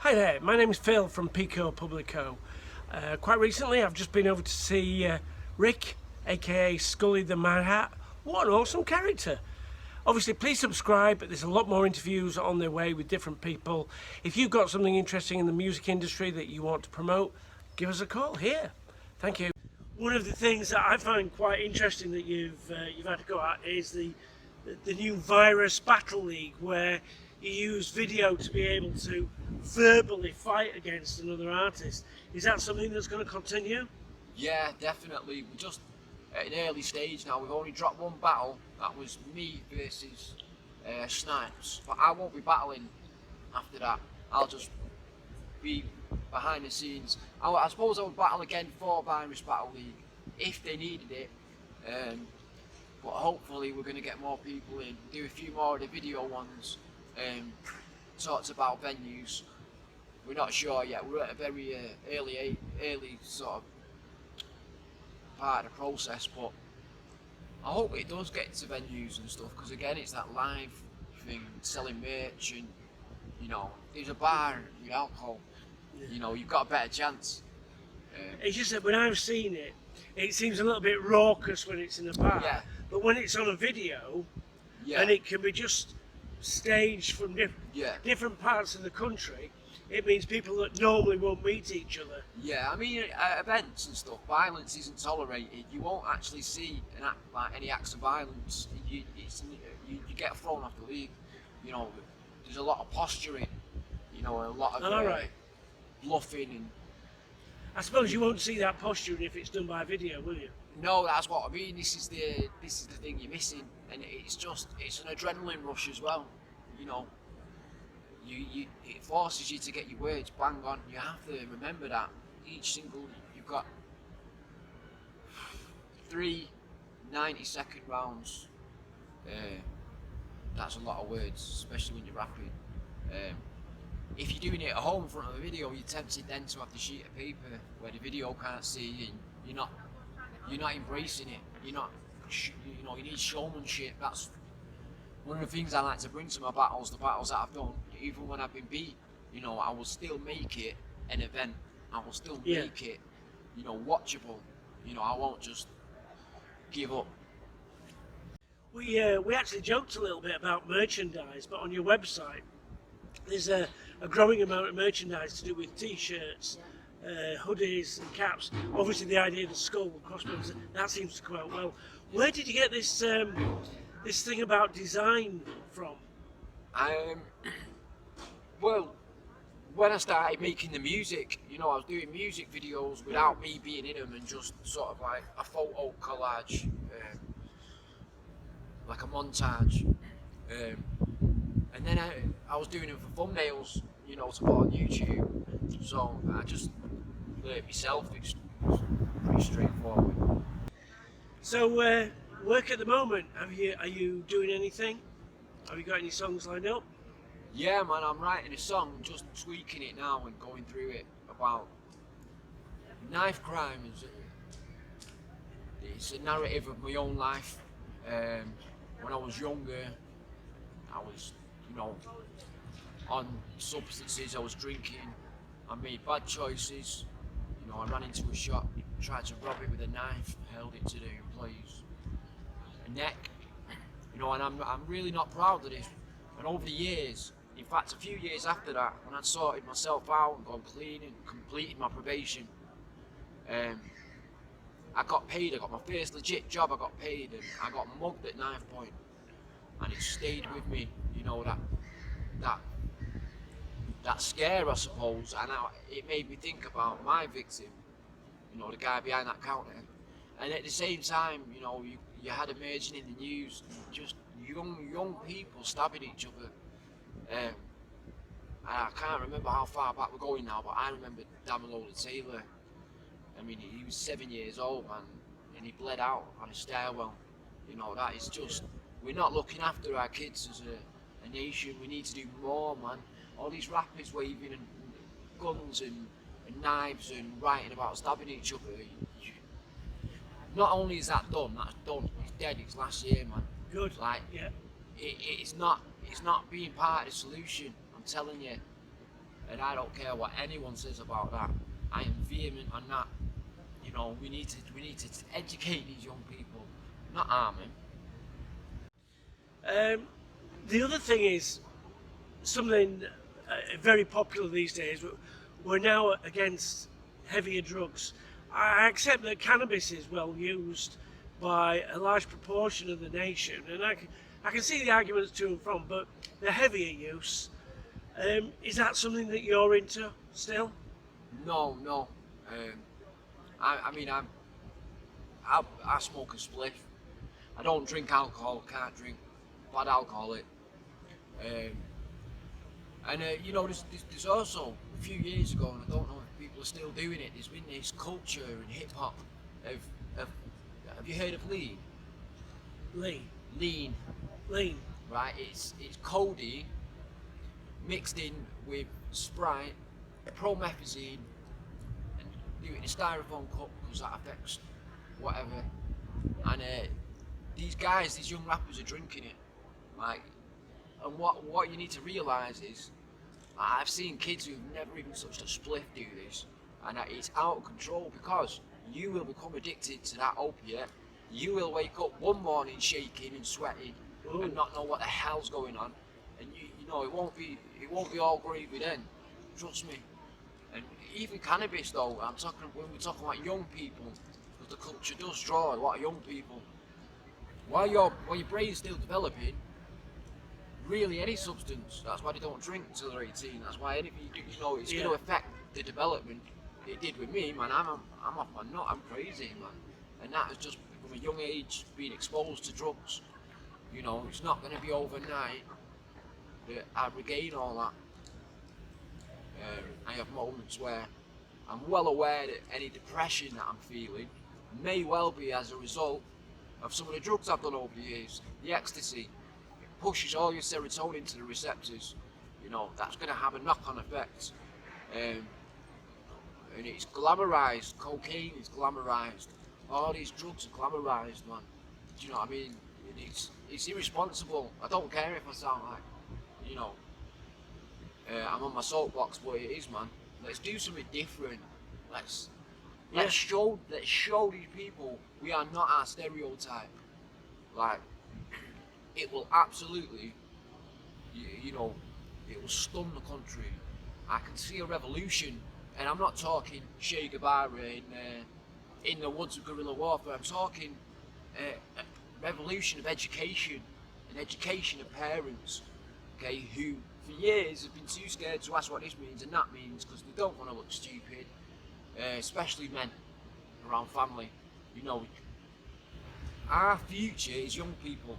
Hi there, my name is Phil from Pico Publico. Quite recently I've just been over to see Rick, aka Skully the Mad Hat. What an awesome character! Obviously please subscribe, there's a lot more interviews on their way with different people. If you've got something interesting in the music industry that you want to promote, give us a call here. Thank you. One of the things that I find quite interesting that you've had to go at is the new Virus Battle League, where you use video to be able to verbally fight against another artist. Is that something that's going to continue? Yeah, definitely. We're just at an early stage now. We've only dropped one battle. That was me versus Snipes. But I won't be battling after that. I'll just be behind the scenes. I suppose I would battle again for Virus Battle League if they needed it. But hopefully we're going to get more people in, do a few more of the video ones, talked about venues. We're not sure yet. We're at a very early sort of part of the process, but I hope it does get to venues and stuff, because again it's that live thing, selling merch, and you know, there's a bar with alcohol, you know, you've got a better chance. It's just that when I've seen it, it seems a little bit raucous when it's in a bar, Yeah. but when it's on a video, Yeah. and it can be just staged from Yeah. different parts of the country, it means people that normally won't meet each other. Yeah, I mean, at events and stuff, violence isn't tolerated. You won't actually see any acts of violence. You get thrown off the league. You know, there's a lot of posturing. You know, a lot of bluffing, and I suppose you won't see that posturing if it's done by video, will you? no, that's what I mean. This is the thing you're missing, and it's an adrenaline rush as well. You know. It forces you to get your words bang on. You have to remember that you've got 3 90-second rounds. That's a lot of words, especially when you're rapping. If you're doing it at home in front of a video, you're tempted then to have the sheet of paper where the video can't see, and you're not embracing it. You need showmanship. That's one of the things I like to bring to my battles, the battles that I've done. Even when I've been beat, you know, I will still make it an event. I will still make it, you know, watchable. You know, I won't just give up. We actually joked a little bit about merchandise, but on your website there's a growing amount of merchandise to do with t-shirts, hoodies and caps. Obviously the idea of the skull and crossbones, that seems to come out well. Where did you get this this thing about design from? Well, when I started making the music, you know, I was doing music videos without me being in them, and just sort of like a photo collage, like a montage. And then I was doing them for thumbnails, you know, to put on YouTube. So I just learned myself. It's pretty straightforward. So work at the moment. Are you doing anything? Have you got any songs lined up? Yeah, man, I'm writing a song, just tweaking it now and going through it, about knife crime. It's a narrative of my own life. When I was younger, I was, you know, on substances, I was drinking, I made bad choices. You know, I ran into a shop, tried to rob it with a knife, held it to the employee's neck. You know, and I'm really not proud of this. And over the years, in fact, a few years after that, when I'd sorted myself out and gone clean and completed my probation, I got paid. I got my first legit job. I got paid, and I got mugged at knife point, and it stayed with me. You know, that scare, I suppose, and it made me think about my victim. You know, the guy behind that counter, and at the same time, you know, you had emerging in the news, just young people stabbing each other. I can't remember how far back we're going now, but I remember Damilola Taylor. I mean, he was 7 years old, man, and he bled out on a stairwell. You know, that is just, we're not looking after our kids as a nation. We need to do more, man. All these rappers waving and guns and knives and writing about stabbing each other. Not only is that done, that's done. He's dead. It's last year, man. Good. Like, yeah. It's not being part of the solution. I'm telling you. and I don't care what anyone says about that. I am vehement on that. You know, we need to educate these young people, not harm them. The other thing is something very popular these days. We're now against heavier drugs. I accept that cannabis is well used by a large proportion of the nation, and I can see the arguments to and from, but the heavier use, is that something that you're into still? No, no. I mean, I smoke a spliff. I don't drink alcohol. Can't drink bad alcohol. You know, there's also a few years ago, and I don't know if people are still doing it. There's been this culture in hip hop of have you heard of lean? Lean. Right. It's codeine mixed in with Sprite, promethazine, and do it in a styrofoam cup because that affects whatever. And these young rappers are drinking it. Like, and what you need to realise is, I've seen kids who've never even touched a spliff do this, and it's out of control because you will become addicted to that opiate. You will wake up one morning shaking and sweating and not know what the hell's going on, and you know it won't be all gravy then. Trust me. And even cannabis though, when we're talking about young people, because the culture does draw a lot of young people. While your brain's still developing, really any substance, that's why they don't drink until they're 18. That's why anything you do, you know, it's going to affect the development. It did with me, man. I'm off my nut. I'm crazy, man. And that is just from a young age being exposed to drugs. You know, it's not going to be overnight that I regain all that. I have moments where I'm well aware that any depression that I'm feeling may well be as a result of some of the drugs I've done over the years. The ecstasy, it pushes all your serotonin to the receptors. You know, that's going to have a knock-on effect. And it's glamorized. Cocaine is glamorized. All these drugs are glamorized, man. Do you know what I mean? It's irresponsible. I don't care if I sound like, you know, I'm on my soapbox, but it is, man. Let's do something different. Let's show these people we are not our stereotype. Like, it will absolutely, you know, it will stun the country. I can see a revolution, and I'm not talking Che Guevara in the woods of guerrilla warfare. I'm talking a revolution of education, an education of parents, okay, who for years have been too scared to ask what this means and that means because they don't want to look stupid, especially men around family. You know, our future is young people.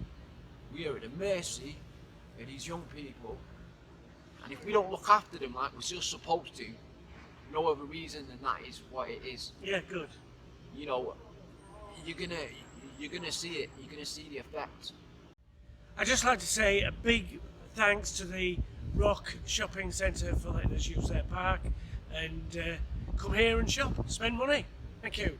We are at the mercy of these young people, and if we don't look after them like we're just supposed to, no other reason than that is what it is. Yeah, good. You know, you're gonna see it. You're gonna see the effect. I'd just like to say a big thanks to the Rock Shopping Centre for letting us use their park and come here and shop, spend money. Thank you.